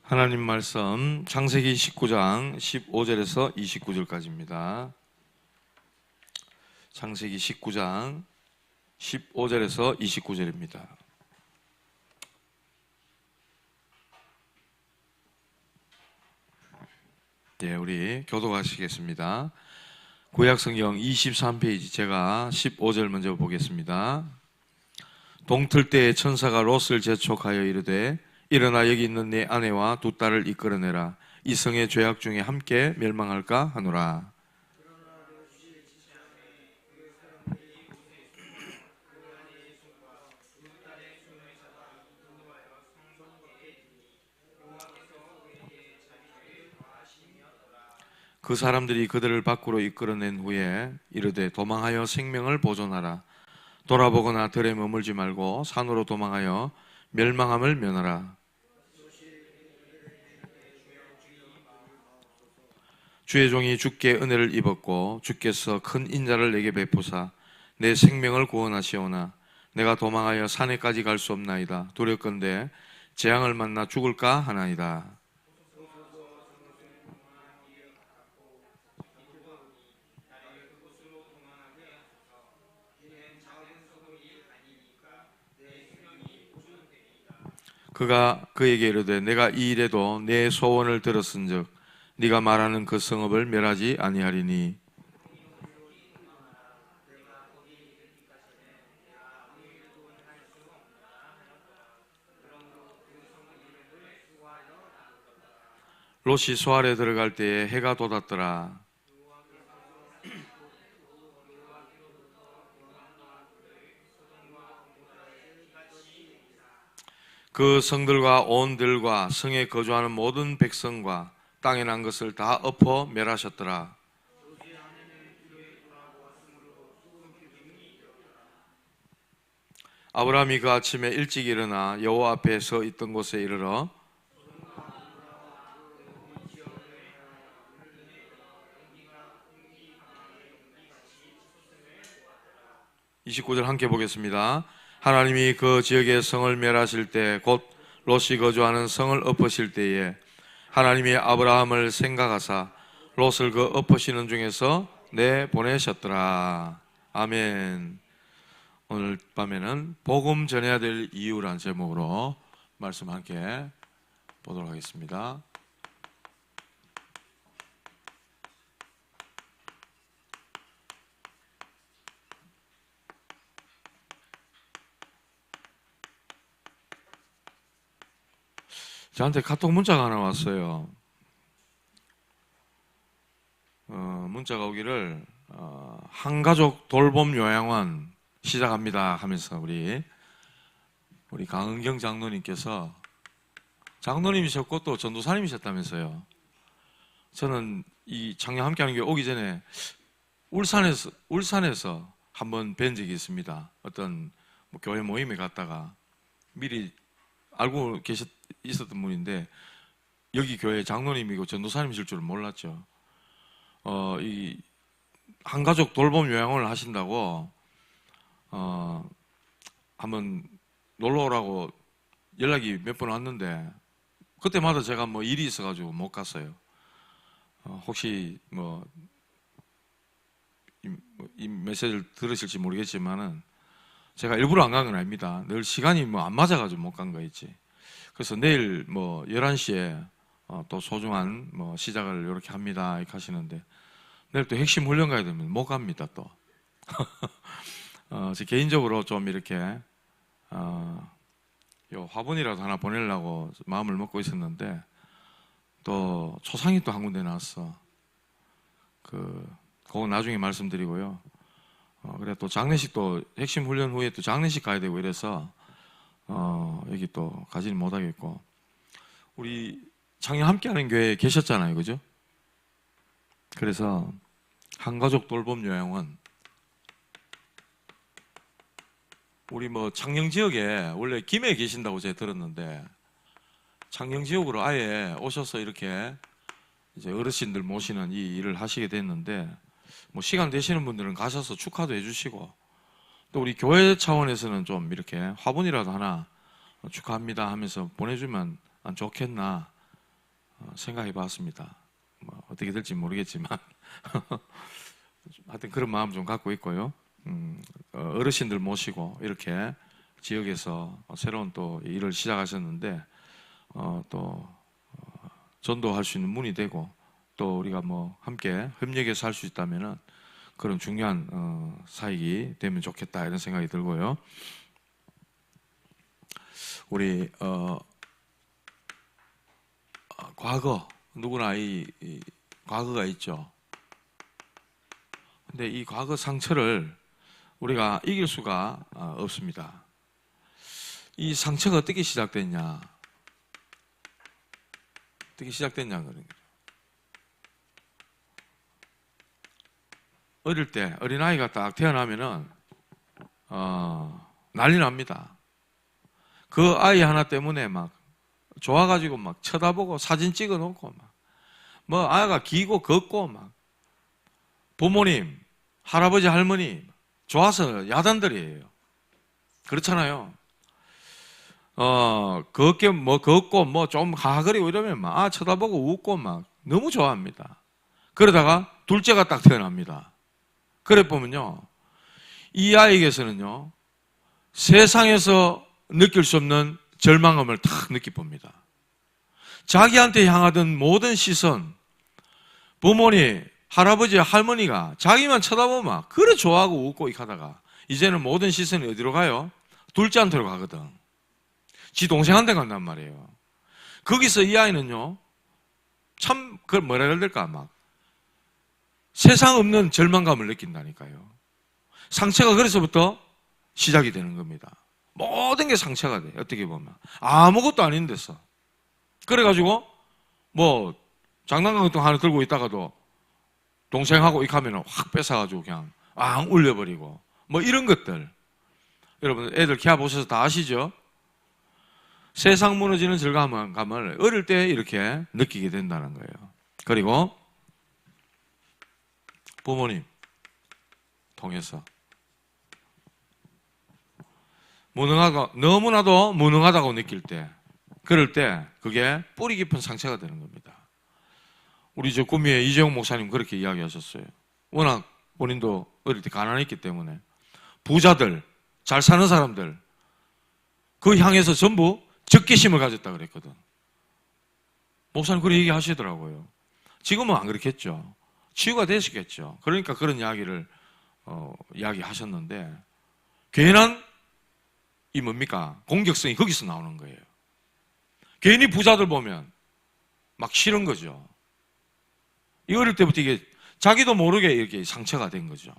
하나님 말씀 창세기 19장 15절에서 29절까지입니다. 창세기 19장 15절에서 29절입니다. 네, 우리 교독하시겠습니다. 구약성경 23페이지 제가 15절 먼저 보겠습니다. 동틀 때에 천사가 롯을 재촉하여 이르되 일어나 여기 있는 네 아내와 두 딸을 이끌어내라. 이 성의 죄악 중에 함께 멸망할까 하노라. 그 사람들이 그들을 밖으로 이끌어낸 후에 이르되 도망하여 생명을 보존하라. 돌아보거나 들에 머물지 말고 산으로 도망하여 멸망함을 면하라. 주의 종이 주께 은혜를 입었고 주께서 큰 인자를 내게 베푸사 내 생명을 구원하시오나 내가 도망하여 산에까지 갈 수 없나이다. 두렵건대 재앙을 만나 죽을까 하나이다. 그가 그에게 이르되 내가 이 일에도 내 소원을 들었은즉 네가 말하는 그 성읍을 멸하지 아니하리니 롯이 소알에 들어갈 때에 해가 돋았더라. 그 성들과 온 들과 성에 거주하는 모든 백성과 땅에 난 것을 다 엎어 멸하셨더라. 아브라함이 그 아침에 일찍 일어나 여호와 앞에 서 있던 곳에 이르러 29절 함께 보겠습니다. 하나님이 그 지역의 성을 멸하실 때 곧 롯이 거주하는 성을 엎으실 때에 하나님이 아브라함을 생각하사 롯을 그 엎으시는 중에서 내보내셨더라. 아멘. 오늘 밤에는 복음 전해야 될 이유라는 제목으로 말씀 함께 보도록 하겠습니다. 저한테 카톡 문자가 하나 왔어요. 문자가 오기를 한가족 돌봄 요양원 시작합니다 하면서 우리 강은경 장로님께서 장로님이셨고 또 전도사님이셨다면서요. 저는 이 작년 함께하는 교회 오기 전에 울산에서 한번 뵌 적이 있습니다. 어떤 교회 모임에 갔다가 미리 알고 있었던 분인데 여기 교회 장로님이고 전도사님이실 줄은 몰랐죠. 이 한가족 돌봄 요양원을 하신다고 한번 놀러 오라고 연락이 몇 번 왔는데 그때마다 제가 뭐 일이 있어가지고 못 갔어요. 혹시 이 메시지를 들으실지 모르겠지만은 제가 일부러 안 간 건 아닙니다. 늘 시간이 안 맞아가지고 못 간 거였지. 그래서 내일 11시에 또 소중한 시작을 이렇게 합니다. 이렇게 하시는데 내일 또 핵심 훈련 가야 되면 못 갑니다, 또. 제 개인적으로 좀 이렇게, 요 화분이라도 하나 보내려고 마음을 먹고 있었는데 또 초상이 또 한 군데 나왔어. 그거 나중에 말씀드리고요. 그래 또 장례식도 핵심 훈련 후에 또 장례식 가야 되고 이래서 여기 또 가지는 못하겠고 우리 작년 함께하는 교회에 계셨잖아요, 그죠? 그래서 한가족 돌봄 요양원 우리 창녕 지역에 원래 김해에 계신다고 제가 들었는데 창녕 지역으로 아예 오셔서 이렇게 이제 어르신들 모시는 이 일을 하시게 됐는데 시간 되시는 분들은 가셔서 축하도 해주시고 또 우리 교회 차원에서는 좀 이렇게 화분이라도 하나 축하합니다 하면서 보내주면 안 좋겠나 생각해 봤습니다. 뭐 어떻게 될지 모르겠지만 하여튼 그런 마음 좀 갖고 있고요. 어르신들 모시고 이렇게 지역에서 새로운 또 일을 시작하셨는데 또 전도할 수 있는 문이 되고 또 우리가 뭐 함께 협력해서 할 수 있다면은 그런 중요한 사역이 되면 좋겠다 이런 생각이 들고요. 우리 과거 누구나 이 과거가 있죠. 근데 이 과거 상처를 우리가 이길 수가 없습니다. 이 상처가 어떻게 시작됐냐? 어떻게 시작됐냐 그런 거죠. 어릴 때 어린아이가 딱 태어나면은 난리 납니다. 그 아이 하나 때문에 막 좋아가지고 막 쳐다보고 사진 찍어 놓고 막 뭐 아이가 기고 걷고 막 부모님, 할아버지, 할머니 좋아서 야단들이에요. 그렇잖아요. 걷게 뭐 걷고 뭐 좀 가거리고 이러면 막 쳐다보고 웃고 막 너무 좋아합니다. 그러다가 둘째가 딱 태어납니다. 그래 보면요, 이 아이에게서는요 세상에서 느낄 수 없는 절망감을 탁 느껴봅니다. 자기한테 향하던 모든 시선, 부모님, 할아버지, 할머니가 자기만 쳐다보면 그래 좋아하고 웃고 이렇게 하다가 이제는 모든 시선이 어디로 가요? 둘째한테로 가거든. 지 동생한테 간단 말이에요. 거기서 이 아이는요 참 그걸 뭐라 해야 될까 막 세상 없는 절망감을 느낀다니까요. 상처가 그래서부터 시작이 되는 겁니다. 모든 게 상처가 돼. 어떻게 보면 아무것도 아닌 데서. 그래가지고 뭐 장난감 같은 거 하나 들고 있다가도 동생하고 이렇게 하면 확 뺏어가지고 그냥 앙 울려버리고 뭐 이런 것들. 여러분 애들 키워 보셔서 다 아시죠? 세상 무너지는 절망감을 어릴 때 이렇게 느끼게 된다는 거예요. 그리고 부모님 통해서 너무나도 무능하다고 느낄 때, 그럴 때 그게 뿌리 깊은 상처가 되는 겁니다. 우리 저 구미의 이재용 목사님 그렇게 이야기하셨어요. 워낙 본인도 어릴 때 가난했기 때문에 부자들, 잘 사는 사람들 그 향해서 전부 적개심을 가졌다 그랬거든. 목사님 그렇게 얘기하시더라고요. 지금은 안 그렇겠죠. 치유가 되시겠죠. 그러니까 그런 이야기를 이야기하셨는데 괜한 이 뭡니까? 공격성이 거기서 나오는 거예요. 괜히 부자들 보면 막 싫은 거죠. 이 어릴 때부터 이게 자기도 모르게 이렇게 상처가 된 거죠.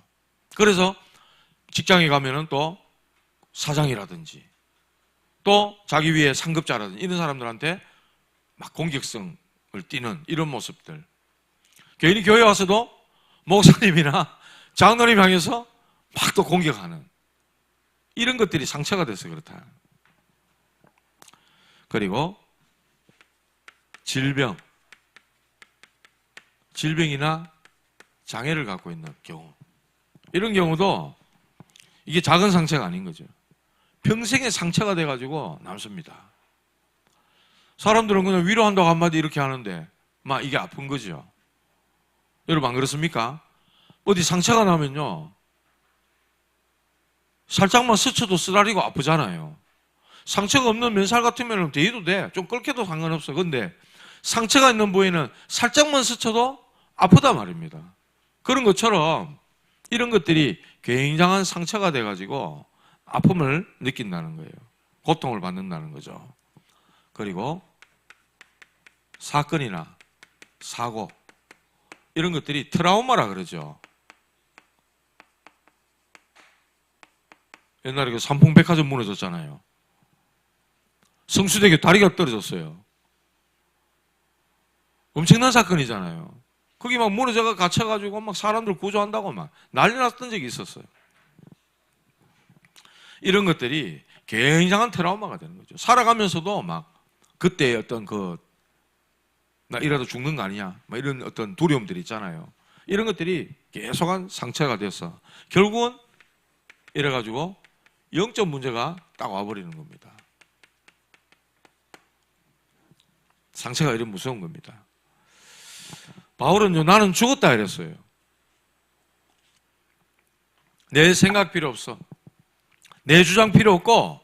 그래서 직장에 가면은 또 사장이라든지 또 자기 위에 상급자라든지 이런 사람들한테 막 공격성을 띠는 이런 모습들. 괜히 교회 와서도 목사님이나 장로님 향해서 막 또 공격하는 이런 것들이 상처가 돼서 그렇다. 그리고 질병이나 장애를 갖고 있는 경우, 이런 경우도 이게 작은 상처가 아닌 거죠. 평생의 상처가 돼가지고 남습니다. 사람들은 그냥 위로한다고 한마디 이렇게 하는데 막 이게 아픈 거죠. 여러분 안 그렇습니까? 어디 상처가 나면요 살짝만 스쳐도 쓰라리고 아프잖아요. 상처가 없는 맨살 같으면 대해도 돼. 좀 끓게도 상관없어. 근데 상처가 있는 부위는 살짝만 스쳐도 아프다 말입니다. 그런 것처럼 이런 것들이 굉장한 상처가 돼가지고 아픔을 느낀다는 거예요. 고통을 받는다는 거죠. 그리고 사건이나 사고 이런 것들이 트라우마라 그러죠. 옛날에 그 삼풍백화점 무너졌잖아요. 성수대교 다리가 떨어졌어요. 엄청난 사건이잖아요. 거기 막 무너져가 갇혀가지고 막 사람들 구조한다고 막 난리 났던 적이 있었어요. 이런 것들이 굉장한 트라우마가 되는 거죠. 살아가면서도 막 그때 어떤 나 이라도 죽는 거 아니냐 막 이런 어떤 두려움들이 있잖아요. 이런 것들이 계속한 상처가 되어서 결국은 이래가지고 영적 문제가 딱 와버리는 겁니다. 상처가 이런 무서운 겁니다. 바울은요, 나는 죽었다 이랬어요. 내 생각 필요 없어. 내 주장 필요 없고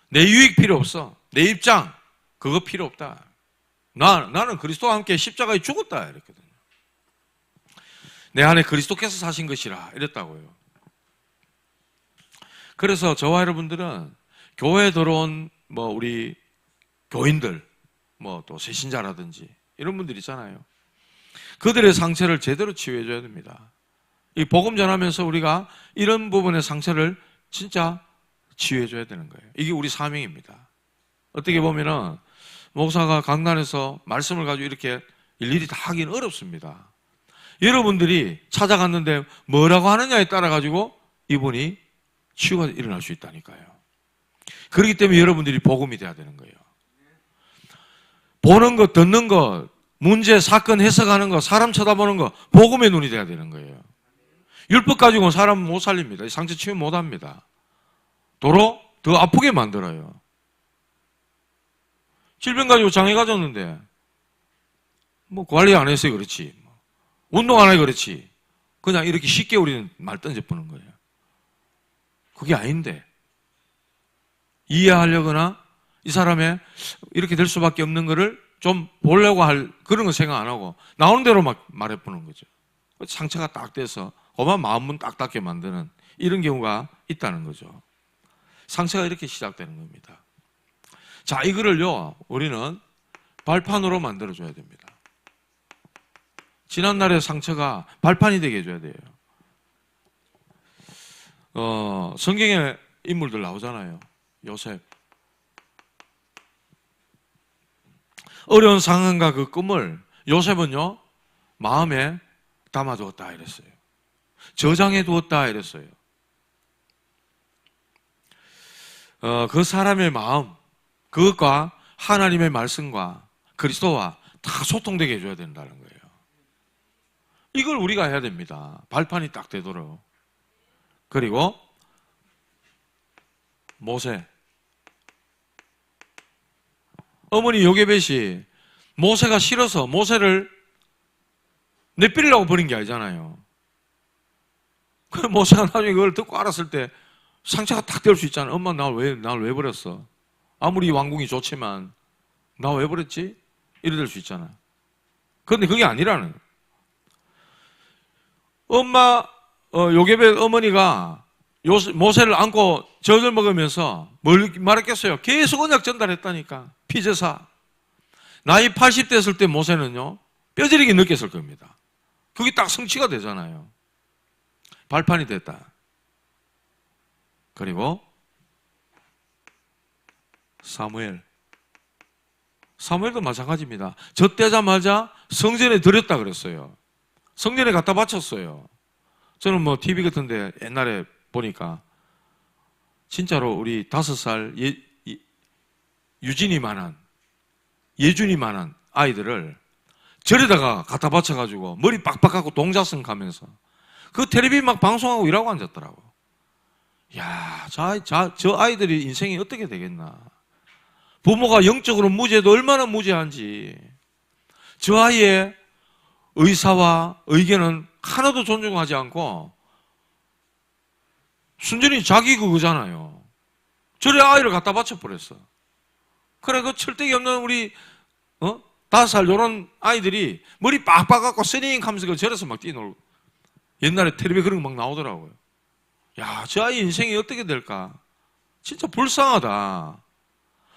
내 유익 필요 없어. 내 입장 그거 필요 없다. 나는 그리스도와 함께 십자가에 죽었다 이랬거든요. 내 안에 그리스도께서 사신 것이라 이랬다고요. 그래서 저와 여러분들은 교회에 들어온 우리 교인들 또 새신자라든지 이런 분들 있잖아요. 그들의 상처를 제대로 치유해 줘야 됩니다. 이 복음 전하면서 우리가 이런 부분의 상처를 진짜 치유해 줘야 되는 거예요. 이게 우리 사명입니다. 어떻게 보면은 목사가 강단에서 말씀을 가지고 이렇게 일일이 다 하기는 어렵습니다. 여러분들이 찾아갔는데 뭐라고 하느냐에 따라 가지고 이분이 치유가 일어날 수 있다니까요. 그렇기 때문에 여러분들이 복음이 돼야 되는 거예요. 보는 것, 듣는 것, 문제, 사건 해석하는 것, 사람 쳐다보는 것, 복음의 눈이 돼야 되는 거예요. 율법 가지고는 사람 못 살립니다. 상처 치유 못 합니다. 도로 더 아프게 만들어요. 질병 가지고 장애 가졌는데 관리 안 해서 그렇지, 운동 안 해서 그렇지, 그냥 이렇게 쉽게 우리는 말 던져보는 거예요. 그게 아닌데 이해하려거나 이 사람의 이렇게 될 수밖에 없는 거를 좀 보려고 할 그런 거 생각 안 하고 나오는 대로 막 말해보는 거죠. 상처가 딱 돼서 그만 마음문 딱 닫게 만드는 이런 경우가 있다는 거죠. 상처가 이렇게 시작되는 겁니다. 자, 이거를요 우리는 발판으로 만들어줘야 됩니다. 지난날의 상처가 발판이 되게 해줘야 돼요. 성경에 인물들 나오잖아요. 요셉. 어려운 상황과 그 꿈을 요셉은요 마음에 담아두었다 이랬어요. 저장해 두었다 이랬어요. 그 사람의 마음, 그것과 하나님의 말씀과 그리스도와 다 소통되게 해줘야 된다는 거예요. 이걸 우리가 해야 됩니다. 발판이 딱 되도록. 그리고 모세. 어머니 요게벳이 모세가 싫어서 모세를 내버리려고 버린 게 아니잖아요. 그 모세가 나중에 그걸 듣고 알았을 때 상처가 탁 될 수 있잖아요. 엄마 날 왜 버렸어? 아무리 왕궁이 좋지만 나 왜 버렸지? 이래 될 수 있잖아요. 그런데 그게 아니라는 엄마 요게벳 어머니가 모세를 안고 젖을 먹으면서 뭘 말했겠어요? 계속 언약 전달했다니까. 피제사. 나이 80 됐을 때 모세는요 뼈저리게 느꼈을 겁니다. 그게 딱 성취가 되잖아요. 발판이 됐다. 그리고 사무엘도 마찬가지입니다. 젖대자마자 성전에 들였다 그랬어요. 성전에 갖다 바쳤어요. 저는 TV 같은데 옛날에 보니까 진짜로 우리 5살 예준이만한 아이들을 절에다가 갖다 바쳐가지고 머리 빡빡하고 동자승 가면서 그 텔레비 막 방송하고 이러고 앉았더라고. 야, 저 아이들이 인생이 어떻게 되겠나. 부모가 영적으로 무죄도 얼마나 무죄한지. 저 아이의 의사와 의견은 하나도 존중하지 않고 순전히 자기 그거잖아요. 저래 아이를 갖다 바쳐버렸어. 그래, 그 철떡이 없는 우리 5살 요런 아이들이 머리 빡빡 갖고 스닝 하면서 그 절에서 막 뛰놀고. 옛날에 텔레비 그런 거 막 나오더라고요. 야, 저 아이 인생이 어떻게 될까? 진짜 불쌍하다.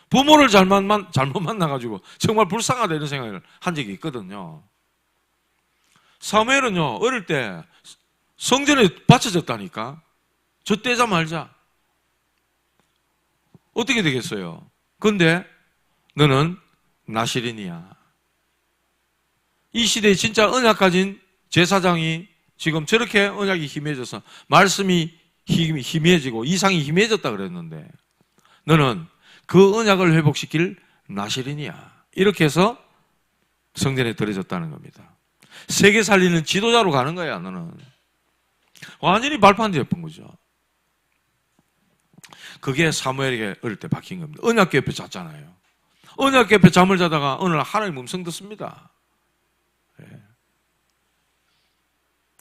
부모를 잘못 만나가지고 정말 불쌍하다 이런 생각을 한 적이 있거든요. 사무엘은요 어릴 때 성전에 바쳐졌다니까. 저 떼자 말자. 어떻게 되겠어요? 근데 너는 나시린이야. 이 시대에 진짜 언약 가진 제사장이 지금 저렇게 언약이 희미해져서 말씀이 희미해지고 이상이 희미해졌다 그랬는데 너는 그 언약을 회복시킬 나시린이야. 이렇게 해서 성전에 들어졌다는 겁니다. 세계 살리는 지도자로 가는 거야. 너는 완전히 발판이 예쁜 거죠. 그게 사무엘에게 어릴 때 박힌 겁니다. 언약궤 옆에 잤잖아요. 언약궤 옆에 잠을 자다가 어느 날 하나님 음성 듣습니다.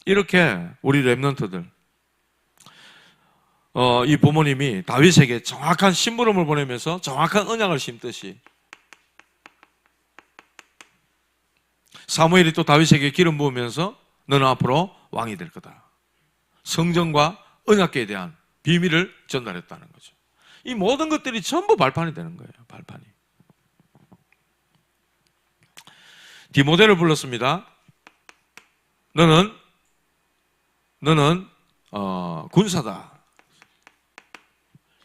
이렇게 우리 렘넌트들, 이 부모님이 다윗에게 정확한 심부름을 보내면서 정확한 언약을 심듯이 사무엘이 또 다윗에게 기름 부으면서 너는 앞으로 왕이 될 거다. 성전과 언약궤에 대한 비밀을 전달했다는 거죠. 이 모든 것들이 전부 발판이 되는 거예요. 발판이. 디모데를 불렀습니다. 너는 군사다.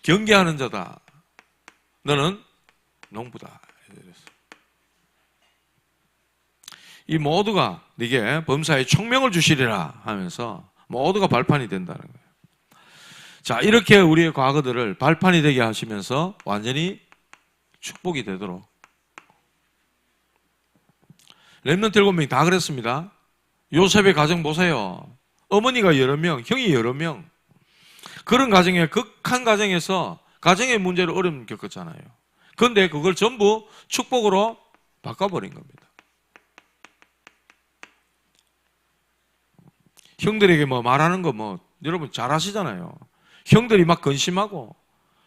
경계하는 자다. 너는 농부다. 이 모두가 네게 범사에 총명을 주시리라 하면서 모두가 발판이 된다는 거예요. 자, 이렇게 우리의 과거들을 발판이 되게 하시면서 완전히 축복이 되도록. 렘넌트 7명이 다 그랬습니다. 요셉의 가정 보세요. 어머니가 여러 명, 형이 여러 명. 그런 가정에, 극한 가정에서 가정의 문제로 어려움 겪었잖아요. 그런데 그걸 전부 축복으로 바꿔버린 겁니다. 형들에게 뭐 말하는 거 여러분 잘 아시잖아요. 형들이 막 근심하고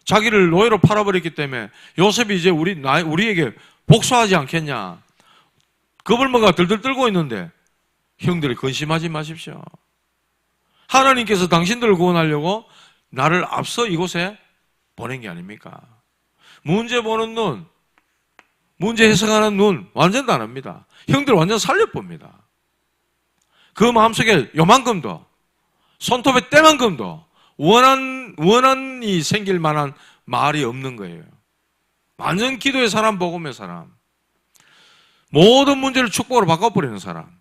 자기를 노예로 팔아버렸기 때문에 요셉이 이제 우리에게 복수하지 않겠냐. 겁을먹어가 들들 떨고 있는데 형들이 근심하지 마십시오. 하나님께서 당신들을 구원하려고 나를 앞서 이곳에 보낸 게 아닙니까? 문제 보는 눈, 문제 해석하는 눈 완전 다릅니다. 형들 완전 살려봅니다. 그 마음속에 요만큼도 손톱에 때만큼도 원한이 생길 만한 말이 없는 거예요. 완전 기도의 사람, 복음의 사람, 모든 문제를 축복으로 바꿔버리는 사람.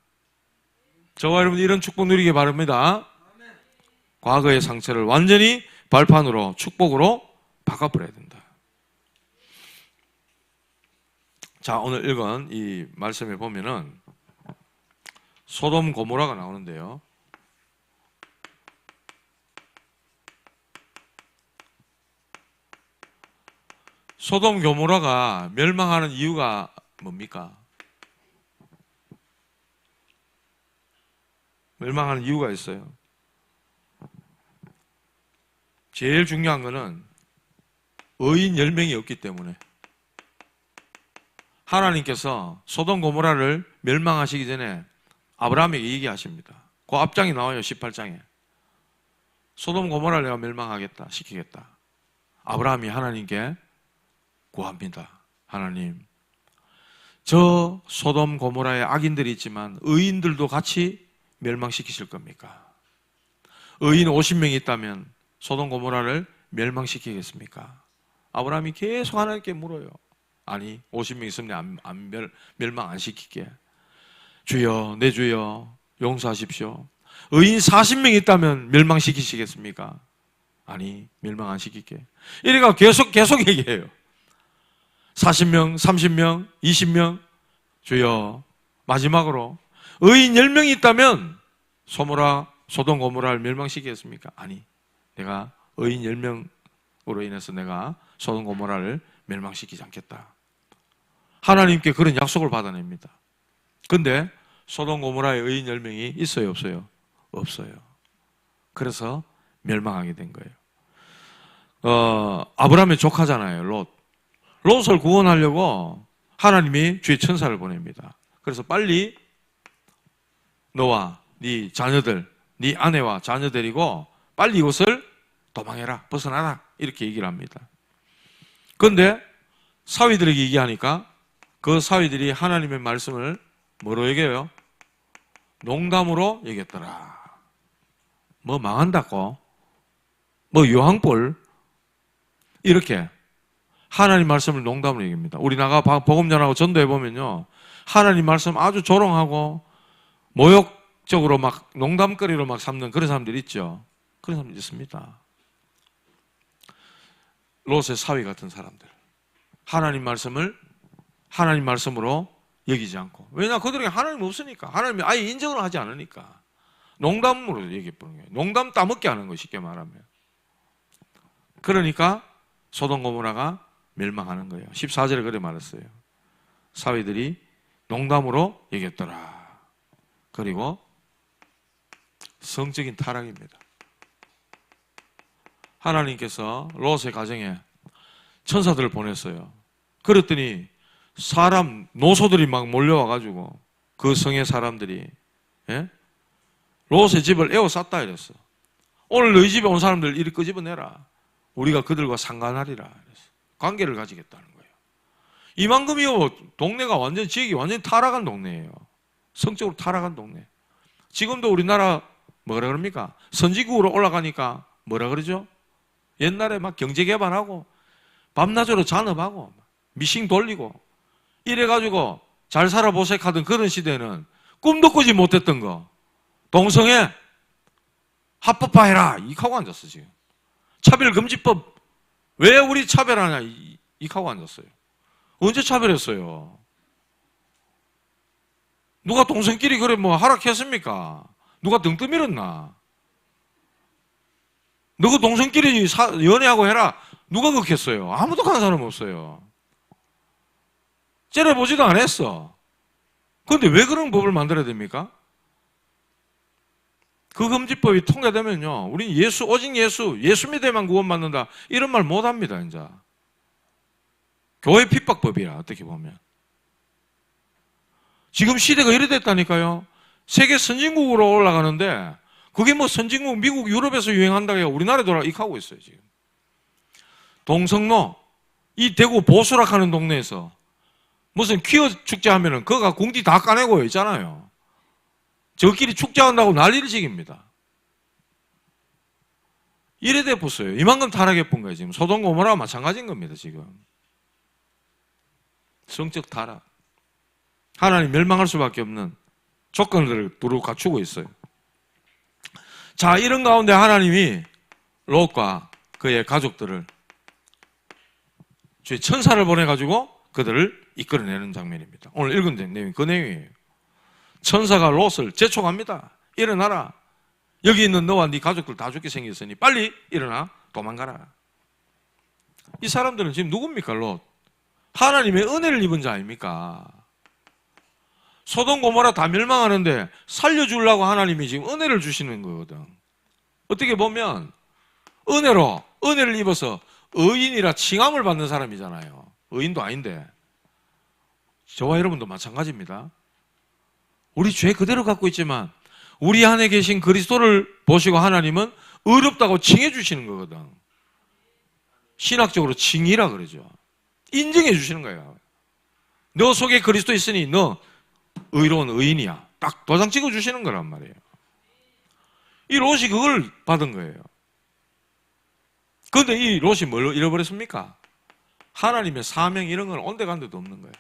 저와 여러분 이런 축복 누리기 바랍니다. 과거의 상처를 완전히 발판으로 축복으로 바꿔버려야 된다. 자, 오늘 읽은 이 말씀에 보면은 소돔 고모라가 나오는데요. 소돔 고모라가 멸망하는 이유가 뭡니까? 멸망하는 이유가 있어요. 제일 중요한 거는 의인 10명이 없기 때문에 하나님께서 소돔 고모라를 멸망하시기 전에 아브라함에게 얘기하십니다. 그 앞장이 나와요. 18장에. 소돔 고모라를 내가 멸망하겠다, 시키겠다. 아브라함이 하나님께 구합니다. 하나님, 저 소돔 고모라에 악인들이 있지만 의인들도 같이 멸망시키실 겁니까? 의인 50명이 있다면 소돔 고모라를 멸망시키겠습니까? 아브라함이 계속 하나님께 물어요. 아니, 50명 있으면 멸망 안 시킬게. 주여, 내 주여, 용서하십시오. 의인 40명 있다면 멸망시키시겠습니까? 아니, 멸망 안 시킬게. 이래가 계속 얘기해요. 40명, 30명, 20명. 주여, 마지막으로 의인 10명이 있다면 소돔 고모라를 멸망시키겠습니까? 아니, 내가 의인 10명으로 인해서 내가 소돔 고모라를 멸망시키지 않겠다. 하나님께 그런 약속을 받아냅니다. 근데 소돔 고모라의 의인 10명이 있어요, 없어요? 없어요. 그래서 멸망하게 된 거예요. 아브라함의 조카잖아요, 롯을 구원하려고 하나님이 주의 천사를 보냅니다. 그래서 빨리 너와 네 자녀들, 네 아내와 자녀 데리고 빨리 이곳을 도망해라, 벗어나라, 이렇게 얘기를 합니다. 그런데 사위들에게 얘기하니까 그 사위들이 하나님의 말씀을 뭐로 얘기해요? 농담으로 얘기했더라. 뭐 망한다고? 뭐 요항볼? 이렇게 하나님 말씀을 농담으로 얘기합니다. 우리 나가 복음 전하고 전도해보면요, 하나님 말씀 아주 조롱하고 모욕적으로 막 농담거리로 막 삼는 그런 사람들이 있죠. 그런 사람들이 있습니다. 롯의 사위 같은 사람들. 하나님 말씀으로 여기지 않고. 왜냐? 그들에게 하나님 없으니까. 하나님이 아예 인정을 하지 않으니까. 농담으로 얘기해보는 거예요. 농담 따먹게 하는 거예요, 쉽게 말하면. 그러니까 소돔 고모라가 멸망하는 거예요. 14절에 그래 말했어요. 사위들이 농담으로 얘기했더라. 그리고 성적인 타락입니다. 하나님께서 롯의 가정에 천사들을 보냈어요. 그랬더니 사람 노소들이 막 몰려와가지고 그 성의 사람들이 롯의 집을 에워쌌다 이랬어. 오늘 너희 집에 온 사람들 이리 끄집어내라. 우리가 그들과 상관하리라 이랬어. 관계를 가지겠다는 거예요. 이만큼이요. 동네가 완전 지역이 완전 타락한 동네예요. 성적으로 타락한 동네. 지금도 우리나라 뭐라 그럽니까? 선진국으로 올라가니까 뭐라 그러죠? 옛날에 막 경제 개발하고 밤낮으로 잔업하고 미싱 돌리고 이래가지고 잘 살아보색 하던 그런 시대는 꿈도 꾸지 못했던 거 동성애 합법화해라 이하고 앉았어. 지금 차별금지법 왜 우리 차별하냐 이하고 앉았어요. 언제 차별했어요? 누가 동성끼리 그래 뭐 하락했습니까? 누가 등 떠밀었나? 너가 동성끼리 연애하고 해라. 누가 그렇게 했어요? 아무도 가는 사람 없어요. 째려보지도 않았어. 그런데 왜 그런 법을 만들어야 됩니까? 그 금지법이 통과되면요, 우린 오직 예수 믿어야만 구원받는다. 이런 말 못합니다, 이제. 교회 핍박법이라, 어떻게 보면. 지금 시대가 이래 됐다니까요. 세계 선진국으로 올라가는데, 그게 뭐 선진국, 미국, 유럽에서 유행한다고 해서 우리나라에 돌아 익하고 있어요, 지금. 동성로, 이 대구 보수락하는 동네에서 무슨 퀴어 축제 하면은 그거가 궁디 다 까내고 있잖아요. 저끼리 축제한다고 난리를 지깁니다. 이래 돼 보세요. 이만큼 타락해 본 거예요, 지금. 소돔 고모라와 마찬가지인 겁니다, 지금. 성적 타락. 하나님 멸망할 수밖에 없는 조건들을 두루 갖추고 있어요. 자, 이런 가운데 하나님이 롯과 그의 가족들을 주의 천사를 보내가지고 그들을 이끌어내는 장면입니다. 오늘 읽은 내용이 그 내용이에요. 천사가 롯을 재촉합니다. 일어나라. 여기 있는 너와 네 가족들 다 죽게 생겼으니 빨리 일어나 도망가라. 이 사람들은 지금 누굽니까? 롯. 하나님의 은혜를 입은 자 아닙니까? 소돔 고모라 다 멸망하는데 살려주려고 하나님이 지금 은혜를 주시는 거거든. 어떻게 보면 은혜를 입어서 의인이라 칭함을 받는 사람이잖아요. 의인도 아닌데. 저와 여러분도 마찬가지입니다. 우리 죄 그대로 갖고 있지만 우리 안에 계신 그리스도를 보시고 하나님은 의롭다고 칭해 주시는 거거든. 신학적으로 칭이라 그러죠. 인정해 주시는 거예요. 너 속에 그리스도 있으니 너 의로운 의인이야. 딱 도장 찍어 주시는 거란 말이에요. 이 롯이 그걸 받은 거예요. 그런데 이 롯이 뭘 잃어버렸습니까? 하나님의 사명 이런 건 온데간데도 없는 거예요.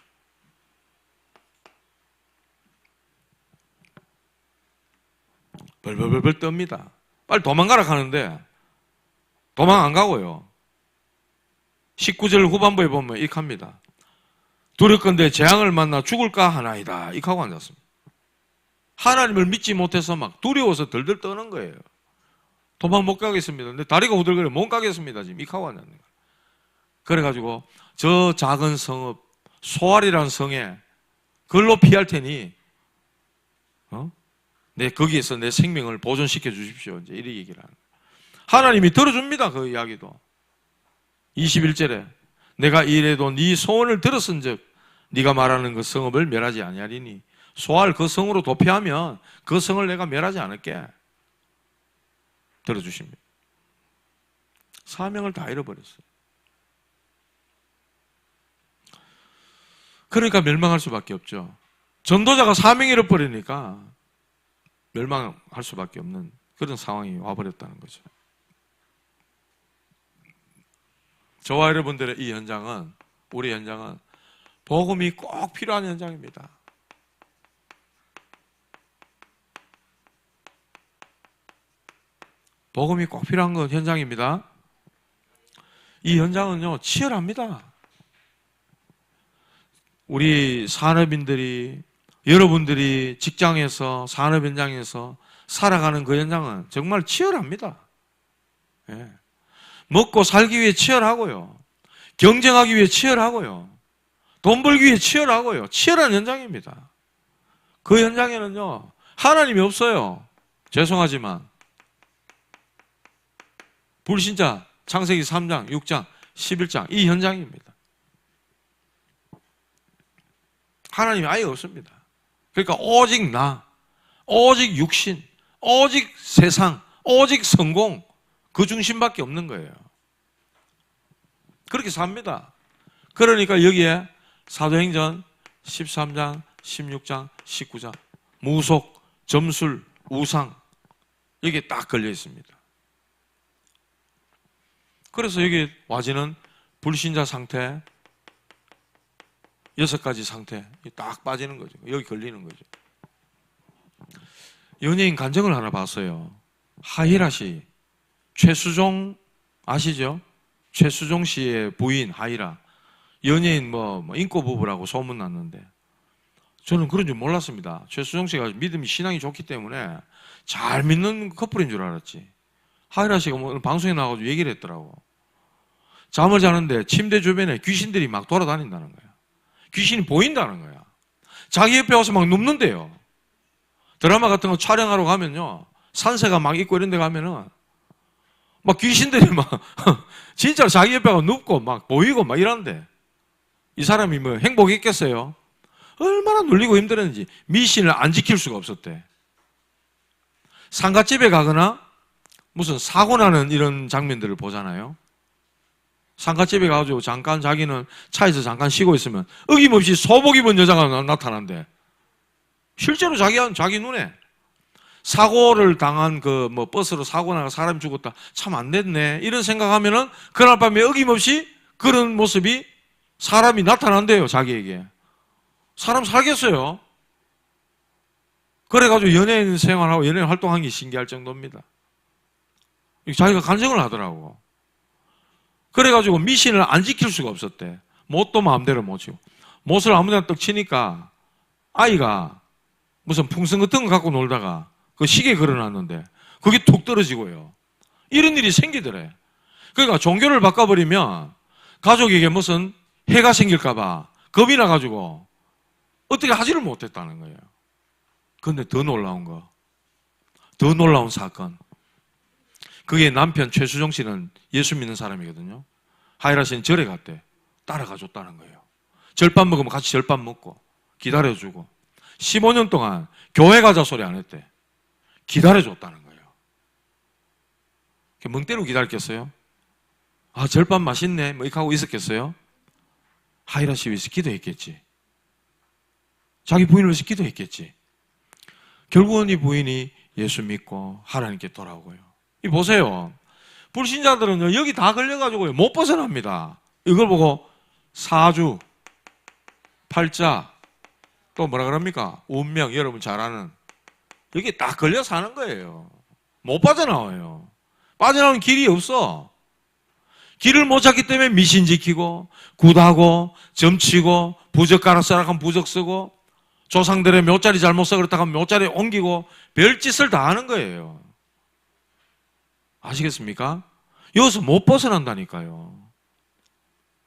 벌벌벌벌 떱니다. 빨리 도망가라 하는데 도망 안 가고요. 19절 후반부에 보면 이렇게 합니다. 두렵건대 재앙을 만나 죽을까 하나이다. 이렇게 하고 앉았습니다. 하나님을 믿지 못해서 막 두려워서 덜덜 떠는 거예요. 도망 못 가겠습니다. 근데 다리가 후들거려 못 가겠습니다. 지금 이렇게 하고 앉았는 거예요. 그래가지고 저 작은 성읍 소알이라는 성에 글로 피할 테니 거기에서 내 생명을 보존시켜 주십시오. 이제 이렇게 얘기를 하는 거예요. 하나님이 들어줍니다. 그 이야기도. 21절에 내가 이래도 네 소원을 들었은즉 네가 말하는 그 성읍을 멸하지 아니하리니 소알 그 성으로 도피하면 그 성을 내가 멸하지 않을게. 들어주십니다. 사명을 다 잃어버렸어요. 그러니까 멸망할 수밖에 없죠. 전도자가 사명 잃어버리니까 멸망할 수밖에 없는 그런 상황이 와버렸다는 거죠. 저와 여러분들의 이 현장은, 우리 현장은 복음이 꼭 필요한 현장입니다. 복음이 꼭 필요한 건 현장입니다. 이 현장은요, 치열합니다. 우리 산업인들이, 여러분들이 직장에서, 산업 현장에서 살아가는 그 현장은 정말 치열합니다. 예. 먹고 살기 위해 치열하고요. 경쟁하기 위해 치열하고요. 돈 벌기 위해 치열하고요. 치열한 현장입니다. 그 현장에는요, 하나님이 없어요. 죄송하지만 불신자 창세기 3장, 6장, 11장 이 현장입니다. 하나님이 아예 없습니다. 그러니까 오직 나, 오직 육신, 오직 세상, 오직 성공 그 중심밖에 없는 거예요. 그렇게 삽니다. 그러니까 여기에 사도행전 13장, 16장, 19장 무속, 점술, 우상 여기에 딱 걸려 있습니다. 그래서 여기 와지는 불신자 상태 6가지 상태 딱 빠지는 거죠. 여기 걸리는 거죠. 연예인 간증을 하나 봤어요. 하이라 씨, 최수종 아시죠? 최수종 씨의 부인 하이라 연예인 뭐 인고 부부라고 소문 났는데 저는 그런 줄 몰랐습니다. 최수종 씨가 믿음이 신앙이 좋기 때문에 잘 믿는 커플인 줄 알았지. 하이라 씨가 뭐 방송에 나와가지고 얘기를 했더라고. 잠을 자는데 침대 주변에 귀신들이 막 돌아다닌다는 거야. 귀신이 보인다는 거야. 자기 옆에 와서 막 눕는데요. 드라마 같은 거 촬영하러 가면요. 산세가 막 있고 이런 데 가면은 막 귀신들이 막 진짜 자기 옆에 가서 눕고 막 보이고 막 이런데 이 사람이 뭐 행복했겠어요? 얼마나 눌리고 힘들었는지 미신을 안 지킬 수가 없었대. 상갓집에 가거나 무슨 사고 나는 이런 장면들을 보잖아요. 상갓집에 가가지고 잠깐 자기는 차에서 잠깐 쉬고 있으면 어김없이 소복 입은 여자가 나타난대. 실제로 자기 눈에 사고를 당한 그 뭐 버스로 사고 나가 사람이 죽었다. 참 안 됐네. 이런 생각하면은 그날 밤에 어김없이 그런 모습이 사람이 나타난대요. 자기에게. 사람 살겠어요. 그래가지고 연예인 생활하고 연예인 활동한 게 신기할 정도입니다. 자기가 간증을 하더라고. 그래가지고 미신을 안 지킬 수가 없었대. 못도 마음대로 못 치고. 못을 아무데나 떡 치니까 아이가 무슨 풍선 같은 거 갖고 놀다가 그 시계 걸어놨는데 그게 툭 떨어지고요. 이런 일이 생기더래. 그러니까 종교를 바꿔버리면 가족에게 무슨 해가 생길까봐 겁이 나가지고 어떻게 하지를 못했다는 거예요. 그런데 더 놀라운 거, 더 놀라운 사건. 그게 남편 최수종 씨는 예수 믿는 사람이거든요. 하이라 씨는 절에 갔대. 따라가 줬다는 거예요. 절밥 먹으면 같이 절밥 먹고 기다려주고 15년 동안 교회 가자 소리 안 했대. 기다려줬다는 거예요. 멍 때리고 기다렸겠어요? 아, 절밥 맛있네 뭐 이렇게 하고 있었겠어요? 하이라 씨 위해서 기도했겠지. 자기 부인을 위해서 기도했겠지. 결국은 이 부인이 예수 믿고 하나님께 돌아오고요. 이 보세요. 불신자들은 여기 다 걸려가지고 못 벗어납니다. 이걸 보고 사주, 팔자, 또 뭐라 그럽니까? 운명, 여러분 잘 아는. 여기 딱 걸려 사는 거예요. 못 빠져나와요. 빠져나오는 길이 없어. 길을 못 찾기 때문에 미신 지키고, 굿하고, 점치고, 부적 깔아 쓰라 하면 부적 쓰고, 조상들의 묘자리 잘못 써 그렇다고 하면 묘자리 옮기고, 별짓을 다 하는 거예요. 아시겠습니까? 여기서 못 벗어난다니까요.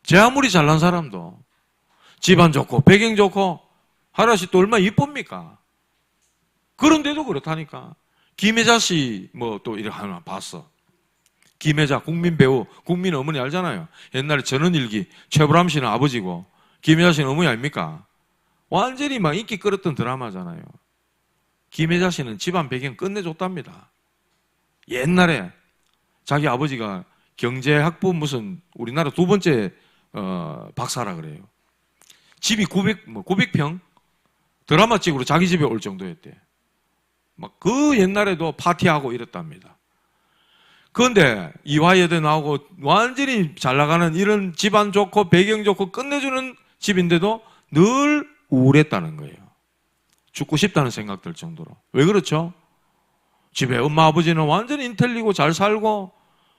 제 아무리 잘난 사람도 집안 좋고 배경 좋고 하나씩 또 얼마나 이쁩니까? 그런데도 그렇다니까. 김혜자 씨 뭐 또 이렇게 하나 봤어. 김혜자 국민 배우, 국민 어머니 알잖아요. 옛날에 전원일기 최불암 씨는 아버지고 김혜자 씨는 어머니 아닙니까? 완전히 막 인기 끌었던 드라마잖아요. 김혜자 씨는 집안 배경 끝내줬답니다. 옛날에 자기 아버지가 경제학부 무슨 우리나라 2번째 박사라 그래요. 집이 900평 드라마 찍으러 자기 집에 올 정도였대. 막 그 옛날에도 파티하고 이랬답니다. 그런데 이화여대 나오고 완전히 잘 나가는 이런 집안 좋고 배경 좋고 끝내주는 집인데도 늘 우울했다는 거예요. 죽고 싶다는 생각 들 정도로. 왜 그렇죠? 집에 엄마 아버지는 완전히 인텔리고 잘 살고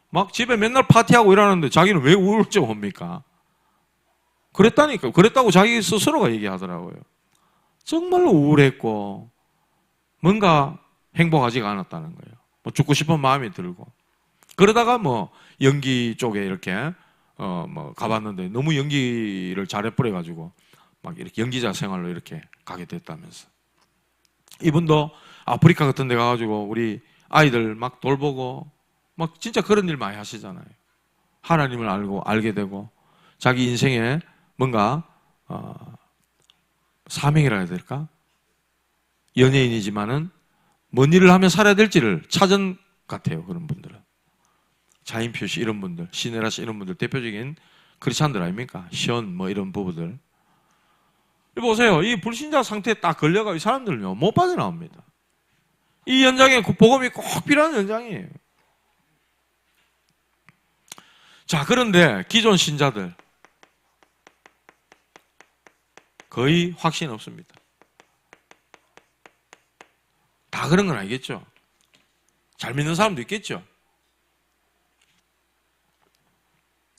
막 집에 맨날 파티하고 이러는데 자기는 왜 우울증 옵니까? 그랬다니까. 그랬다고 자기 스스로가 얘기하더라고요. 정말로 우울했고 뭔가 행복하지가 않았다는 거예요. 뭐 죽고 싶은 마음이 들고 그러다가 뭐 연기 쪽에 이렇게 뭐 가봤는데 너무 연기를 잘해버려가지고 막 이렇게 연기자 생활로 이렇게 가게 됐다면서. 이분도 아프리카 같은 데 가가지고 우리 아이들 막 돌보고 막 진짜 그런 일 많이 하시잖아요. 하나님을 알게 되고 자기 인생에 뭔가 사명이라 해야 될까? 연예인이지만은 뭔 일을 하면 살아야 될지를 찾은 같아요. 그런 분들은. 자인표 씨 이런 분들, 시네라 씨 이런 분들 대표적인 크리스찬들 아닙니까? 시온 뭐 이런 부부들. 보세요. 이 불신자 상태에 딱 걸려가 이 사람들은요 못 빠져나옵니다. 이 연장에 복음이 꼭 필요한 연장이에요. 자, 그런데 기존 신자들 거의 확신 없습니다. 다 그런 건 아니겠죠. 잘 믿는 사람도 있겠죠.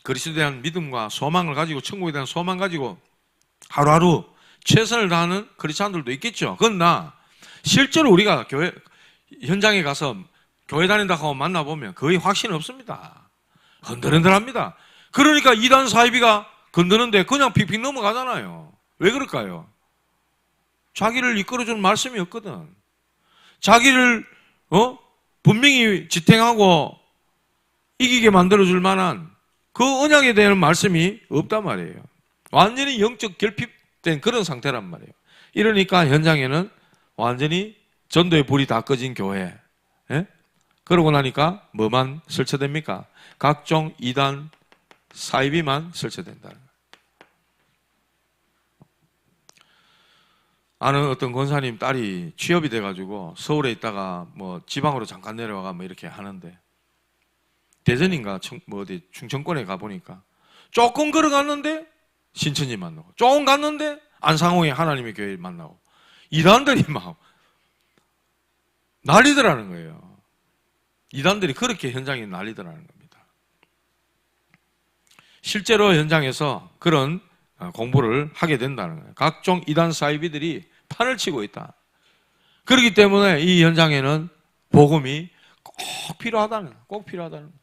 그리스도에 대한 믿음과 소망을 가지고 천국에 대한 소망 가지고 하루하루 최선을 다하는 크리스찬들도 있겠죠. 그러나 실제로 우리가 교회 현장에 가서 교회 다닌다 하고 만나보면 거의 확신 없습니다. 흔들흔들합니다. 그러니까 이단 사이비가 건드는데 그냥 픽픽 넘어가잖아요. 왜 그럴까요? 자기를 이끌어주는 말씀이 없거든. 자기를 분명히 지탱하고 이기게 만들어줄 만한 그 언약에 대한 말씀이 없단 말이에요. 완전히 영적 결핍된 그런 상태란 말이에요. 이러니까 현장에는 완전히 전도의 불이 다 꺼진 교회. 예? 그러고 나니까 뭐만 설치됩니까? 각종 이단 사이비만 설치된다는 거예요. 아는 어떤 권사님 딸이 취업이 돼가지고 서울에 있다가 뭐 지방으로 잠깐 내려와가 뭐 이렇게 하는데 대전인가 뭐 어디 충청권에 가보니까 조금 걸어갔는데 신천지 만나고 조금 갔는데 안상홍의 하나님의 교회 만나고 이단들이 막 난리더라는 거예요. 이단들이 그렇게 현장에 난리더라는 겁니다. 실제로 현장에서 그런 공부를 하게 된다는 거예요. 각종 이단 사이비들이 판을 치고 있다. 그렇기 때문에 이 현장에는 복음이 꼭 필요하다는 거예요. 꼭 필요하다는 거예요.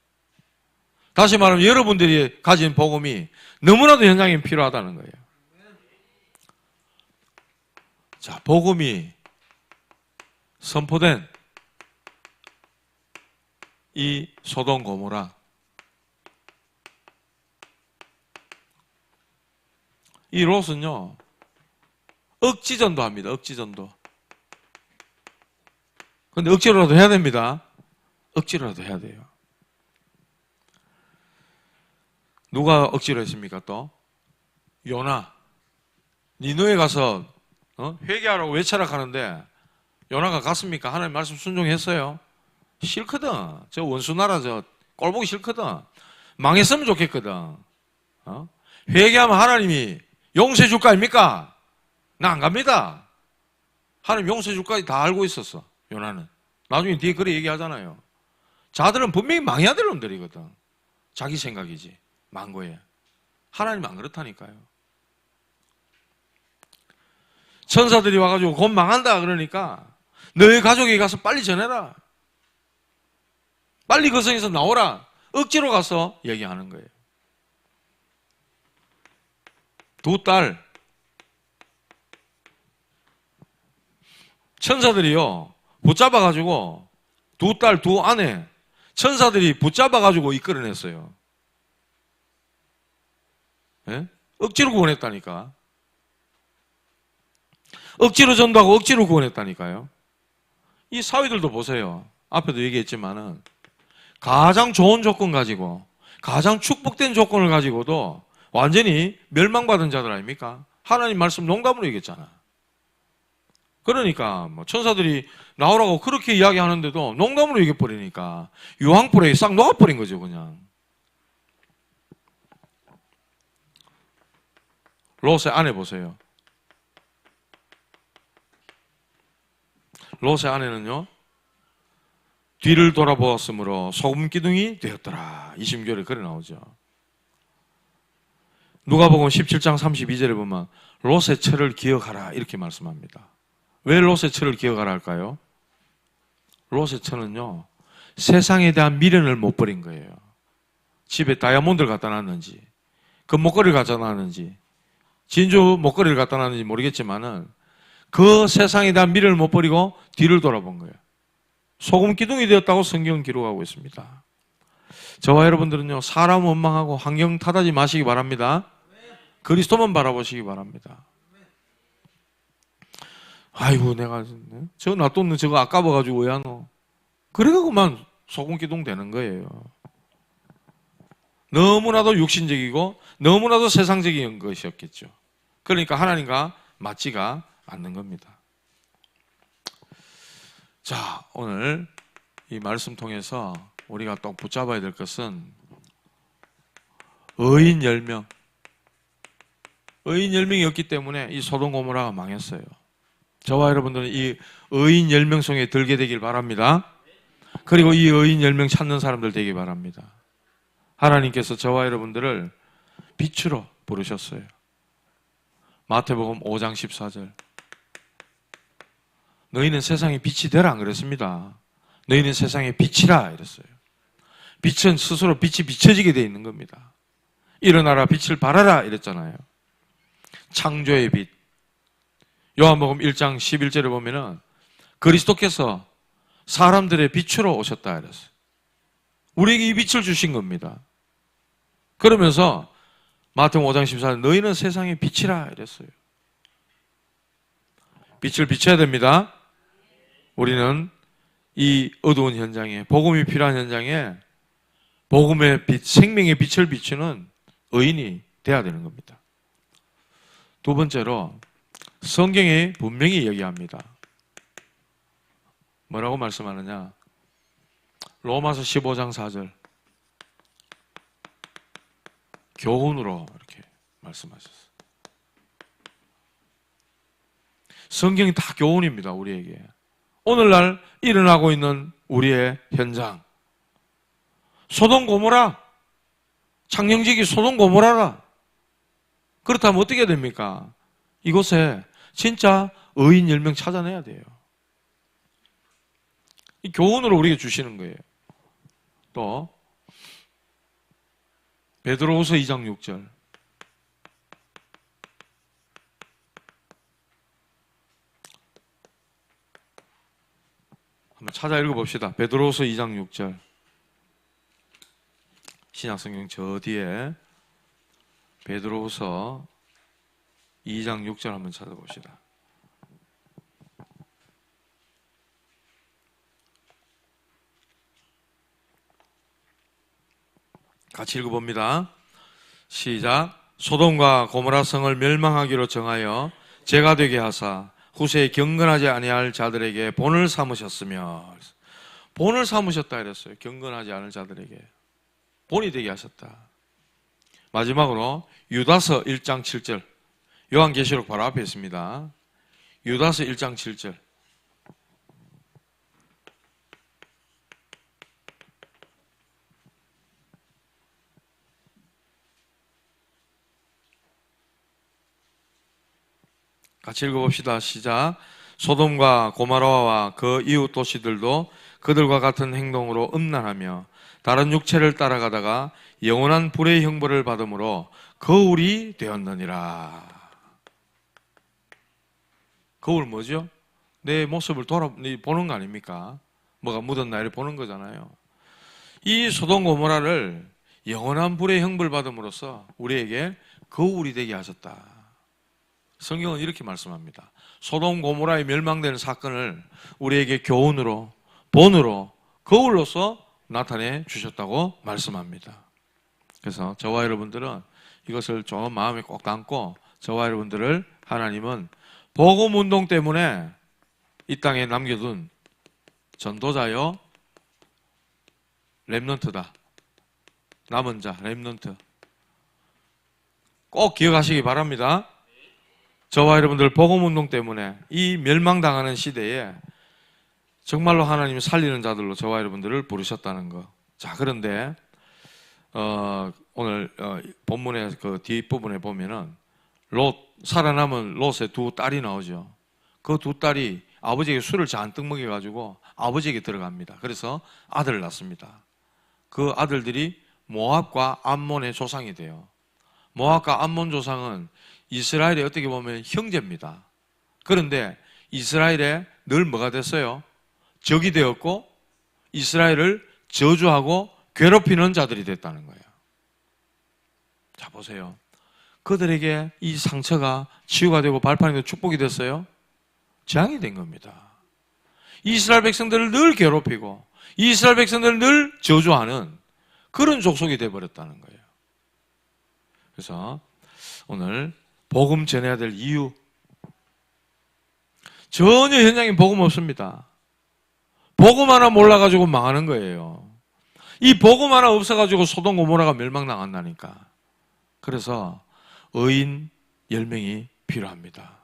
다시 말하면 여러분들이 가진 복음이 너무나도 현장에 필요하다는 거예요. 자, 복음이 선포된 이 소돔 고모라, 이 롯은요 억지전도 합니다. 억지전도. 근데 억지로라도 해야 됩니다. 억지로라도 해야 돼요. 누가 억지로 했습니까? 또 요나. 니누에 가서 회개하라고 외쳐라 하는데 요나가 갔습니까? 하나님 말씀 순종했어요? 싫거든. 저 원수 나라 저 꼴보기 싫거든. 망했으면 좋겠거든. 회개하면 하나님이 용서해 줄 거 아닙니까? 나 안 갑니다. 하나님 용서해 줄 까지 다 알고 있었어. 요나는. 나중에 뒤에 그래 얘기하잖아요. 자들은 분명히 망해야 될 놈들이거든. 자기 생각이지. 망고에. 하나님 안 그렇다니까요. 천사들이 와가지고 곧 망한다 그러니까 너희 가족에 가서 빨리 전해라. 빨리 그 성에서 나오라. 억지로 가서 얘기하는 거예요. 두 딸. 천사들이요. 붙잡아가지고 두 딸, 두 아내. 천사들이 붙잡아가지고 이끌어냈어요. 예? 억지로 구원했다니까. 억지로 전도하고 억지로 구원했다니까요. 이 사위들도 보세요. 앞에도 얘기했지만은 가장 좋은 조건 가지고 가장 축복된 조건을 가지고도 완전히 멸망받은 자들 아닙니까? 하나님 말씀 농담으로 얘기했잖아. 그러니까 뭐 천사들이 나오라고 그렇게 이야기하는데도 농담으로 얘기해버리니까 유황불에 싹 녹아버린 거죠. 그냥. 롯의 아내 보세요. 롯의 아내는요 뒤를 돌아보았으므로 소금 기둥이 되었더라. 20절에 그래 나오죠. 누가복음 17장 32절에 보면 롯의 처를 기억하라 이렇게 말씀합니다. 왜 롯의 처를 기억하라 할까요? 롯의 처는요 세상에 대한 미련을 못 버린 거예요. 집에 다이아몬드를 갖다 놨는지 금목걸이를 갖다 놨는지 진주 목걸이를 갖다 놨는지 모르겠지만은 그 세상에 대한 미래를 못 버리고 뒤를 돌아본 거예요. 소금 기둥이 되었다고 성경은 기록하고 있습니다. 저와 여러분들은요, 사람 원망하고 환경 탓하지 마시기 바랍니다. 그리스도만 바라보시기 바랍니다. 아이고, 내가 저 놔뒀는 저거 아까워가지고 왜 하노? 그래가 그만 소금 기둥 되는 거예요. 너무나도 육신적이고 너무나도 세상적인 것이었겠죠. 그러니까 하나님과 맞지가 않는 겁니다. 자, 오늘 이 말씀 통해서 우리가 또 붙잡아야 될 것은 의인 10명. 의인 10명이 없기 때문에 이 소돔 고모라가 망했어요. 저와 여러분들은 이 의인 10명 속에 들게 되길 바랍니다. 그리고 이 의인 10명 찾는 사람들 되길 바랍니다. 하나님께서 저와 여러분들을 빛으로 부르셨어요. 마태복음 5장 14절. 너희는 세상의 빛이 되라 안 그랬습니다. 너희는 세상의 빛이라 이랬어요. 빛은 스스로 빛이 비춰지게 되어 있는 겁니다. 일어나라 빛을 발하라 이랬잖아요. 창조의 빛. 요한복음 1장 11절에 보면은 그리스도께서 사람들의 빛으로 오셨다 이랬어요. 우리에게 이 빛을 주신 겁니다. 그러면서 마태복음 5장 14절 너희는 세상의 빛이라 이랬어요. 빛을 비춰야 됩니다. 우리는 이 어두운 현장에, 복음이 필요한 현장에 복음의 빛, 생명의 빛을 비추는 의인이 돼야 되는 겁니다. 두 번째로 성경에 분명히 얘기합니다. 뭐라고 말씀하느냐? 로마서 15장 4절 교훈으로 이렇게 말씀하셨어요. 성경이 다 교훈입니다. 우리에게. 오늘날 일어나고 있는 우리의 현장. 소돔 고모라. 창녕지기 소돔 고모라라. 그렇다면 어떻게 됩니까? 이곳에 진짜 의인 10명 찾아내야 돼요. 이 교훈으로 우리에게 주시는 거예요. 또 베드로후서 2장 6절 한번 찾아 읽어봅시다. 베드로후서 2장 6절 신약성경 저 뒤에 베드로후서 2장 6절 한번 찾아봅시다. 같이 읽어봅니다. 시작. 소돔과 고모라 성을 멸망하기로 정하여 죄가 되게 하사 후세에 경건하지 아니할 자들에게 본을 삼으셨으며, 본을 삼으셨다 이랬어요. 경건하지 않을 자들에게 본이 되게 하셨다. 마지막으로 유다서 1장 7절 요한계시록 바로 앞에 있습니다. 유다서 1장 7절 같이 읽어봅시다. 시작. 소돔과 고모라와 그 이웃 도시들도 그들과 같은 행동으로 음란하며 다른 육체를 따라가다가 영원한 불의 형벌을 받음으로 거울이 되었느니라. 거울 뭐죠? 내 모습을 보는 거 아닙니까? 뭐가 묻은 나를 보는 거잖아요. 이 소돔 고모라를 영원한 불의 형벌 받음으로써 우리에게 거울이 되게 하셨다. 성경은 이렇게 말씀합니다. 소돔 고모라의 멸망되는 사건을 우리에게 교훈으로, 본으로, 거울로서 나타내 주셨다고 말씀합니다. 그래서 저와 여러분들은 이것을 좀 마음에 꼭 담고 저와 여러분들을 하나님은 복음 운동 때문에 이 땅에 남겨둔 전도자요 렘넌트다. 남은 자 렘넌트 꼭 기억하시기 바랍니다. 저와 여러분들 복음운동 때문에 이 멸망당하는 시대에 정말로 하나님이 살리는 자들로 저와 여러분들을 부르셨다는 거. 자, 그런데 오늘 본문의 그 뒷부분에 보면은 살아남은 롯의 두 딸이 나오죠. 그 두 딸이 아버지에게 술을 잔뜩 먹여가지고 아버지에게 들어갑니다. 그래서 아들을 낳습니다. 그 아들들이 모압과 암몬의 조상이 돼요. 모압과 암몬 조상은 이스라엘의 어떻게 보면 형제입니다. 그런데 이스라엘에 늘 뭐가 됐어요? 적이 되었고 이스라엘을 저주하고 괴롭히는 자들이 됐다는 거예요. 자, 보세요. 그들에게 이 상처가 치유가 되고 발판이 되고 축복이 됐어요? 재앙이 된 겁니다. 이스라엘 백성들을 늘 괴롭히고 이스라엘 백성들을 늘 저주하는 그런 족속이 되어버렸다는 거예요. 그래서 오늘 복음 전해야 될 이유, 전혀 현장에 복음 없습니다. 복음 하나 몰라가지고 망하는 거예요. 이 복음 하나 없어가지고 소돔 고모라가 멸망당한다니까. 그래서 의인 10명이 필요합니다.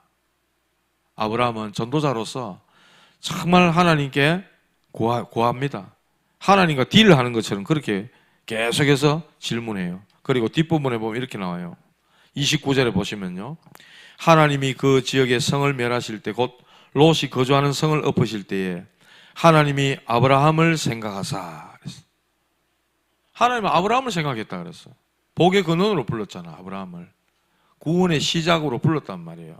아브라함은 전도자로서 정말 하나님께 고합니다. 하나님과 딜을 하는 것처럼 그렇게 계속해서 질문해요. 그리고 뒷부분에 보면 이렇게 나와요. 29절에 보시면요, 하나님이 그 지역의 성을 멸하실 때, 곧 롯이 거주하는 성을 엎으실 때에 하나님이 아브라함을 생각하사 그랬어요. 하나님은 아브라함을 생각했다 그랬어. 복의 근원으로 불렀잖아. 아브라함을 구원의 시작으로 불렀단 말이에요.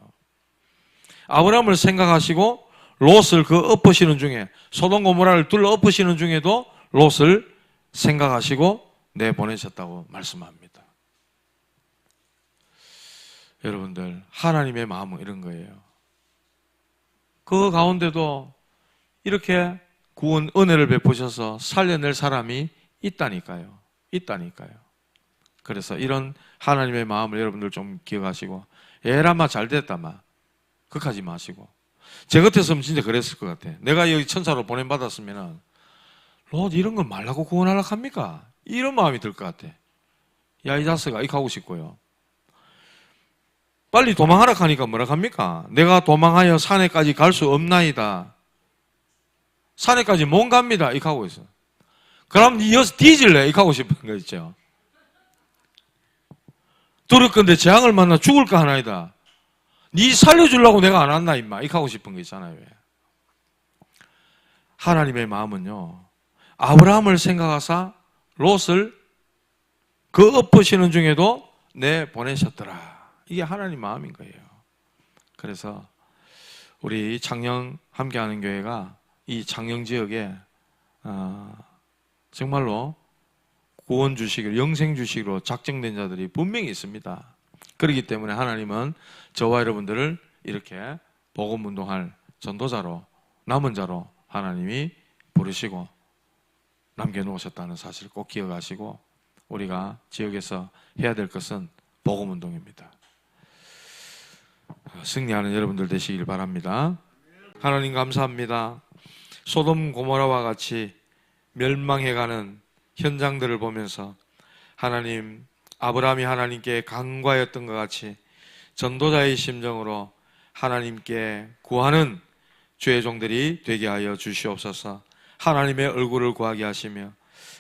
아브라함을 생각하시고 롯을 그 엎으시는 중에, 소돔 고모라를 둘러 엎으시는 중에도 롯을 생각하시고 내보내셨다고 말씀합니다. 여러분들, 하나님의 마음은 이런 거예요. 그 가운데도 이렇게 구원 은혜를 베푸셔서 살려낼 사람이 있다니까요. 그래서 이런 하나님의 마음을 여러분들 좀 기억하시고, 에라마 잘 됐다마 그렇게하지 마시고, 제 같았으면 진짜 그랬을 것 같아. 내가 여기 천사로 보냄받았으면 롯 이런 거 말라고 구원하려고 합니까? 이런 마음이 들 것 같아. 야, 이 자식아, 이렇게 하고 싶고요. 빨리 도망하라 하니까 뭐라 합니까? 내가 도망하여 산에까지 갈 수 없나이다. 산에까지 못 갑니다. 이렇게 하고 있어. 그럼 니 여기서 뒤질래? 이렇게 하고 싶은 거 있죠. 두렵 건데 재앙을 만나 죽을까 하나이다. 니 살려주려고 내가 안 왔나 임마. 이렇게 하고 싶은 거 있잖아요. 하나님의 마음은요, 아브라함을 생각하사 롯을 그 엎으시는 중에도 내보내셨더라. 이게 하나님 마음인 거예요. 그래서 우리 창녕 함께하는 교회가 이 창녕 지역에 정말로 구원 주식으로, 영생 주식으로 작정된 자들이 분명히 있습니다. 그렇기 때문에 하나님은 저와 여러분들을 이렇게 복음 운동할 전도자로, 남은 자로 하나님이 부르시고 남겨놓으셨다는 사실을 꼭 기억하시고, 우리가 지역에서 해야 될 것은 복음 운동입니다. 승리하는 여러분들 되시길 바랍니다. 하나님 감사합니다. 소돔 고모라와 같이 멸망해가는 현장들을 보면서 하나님, 아브라함이 하나님께 간과했던 것 같이 전도자의 심정으로 하나님께 구하는 주의 종들이 되게 하여 주시옵소서. 하나님의 얼굴을 구하게 하시며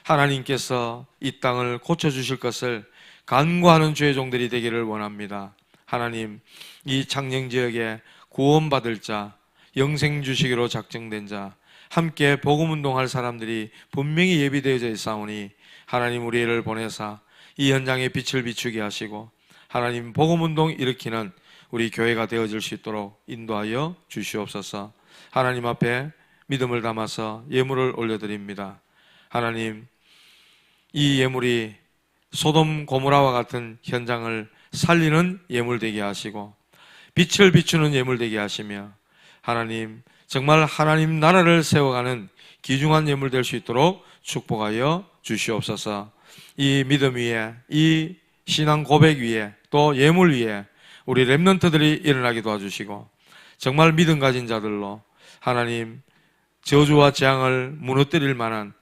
하나님께서 이 땅을 고쳐주실 것을 간구하는 주의 종들이 되기를 원합니다. 하나님, 이 창녕지역에 구원받을 자, 영생 주시기로 작정된 자, 함께 복음운동할 사람들이 분명히 예비되어져 있사오니 하나님, 우리를 보내사 이 현장에 빛을 비추게 하시고 하나님, 복음운동 일으키는 우리 교회가 되어질 수 있도록 인도하여 주시옵소서. 하나님 앞에 믿음을 담아서 예물을 올려드립니다. 하나님, 이 예물이 소돔 고모라와 같은 현장을 살리는 예물 되게 하시고 빛을 비추는 예물 되게 하시며, 하나님, 정말 하나님 나라를 세워가는 귀중한 예물 될 수 있도록 축복하여 주시옵소서. 이 믿음 위에, 이 신앙 고백 위에, 또 예물 위에 우리 렘넌트들이 일어나게 도와주시고, 정말 믿음 가진 자들로 하나님, 저주와 재앙을 무너뜨릴 만한,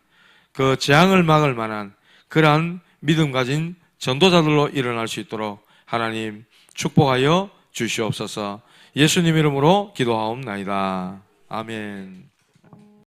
그 재앙을 막을 만한 그러한 믿음 가진 전도자들로 일어날 수 있도록 하나님 축복하여 주시옵소서. 예수님 이름으로 기도하옵나이다. 아멘.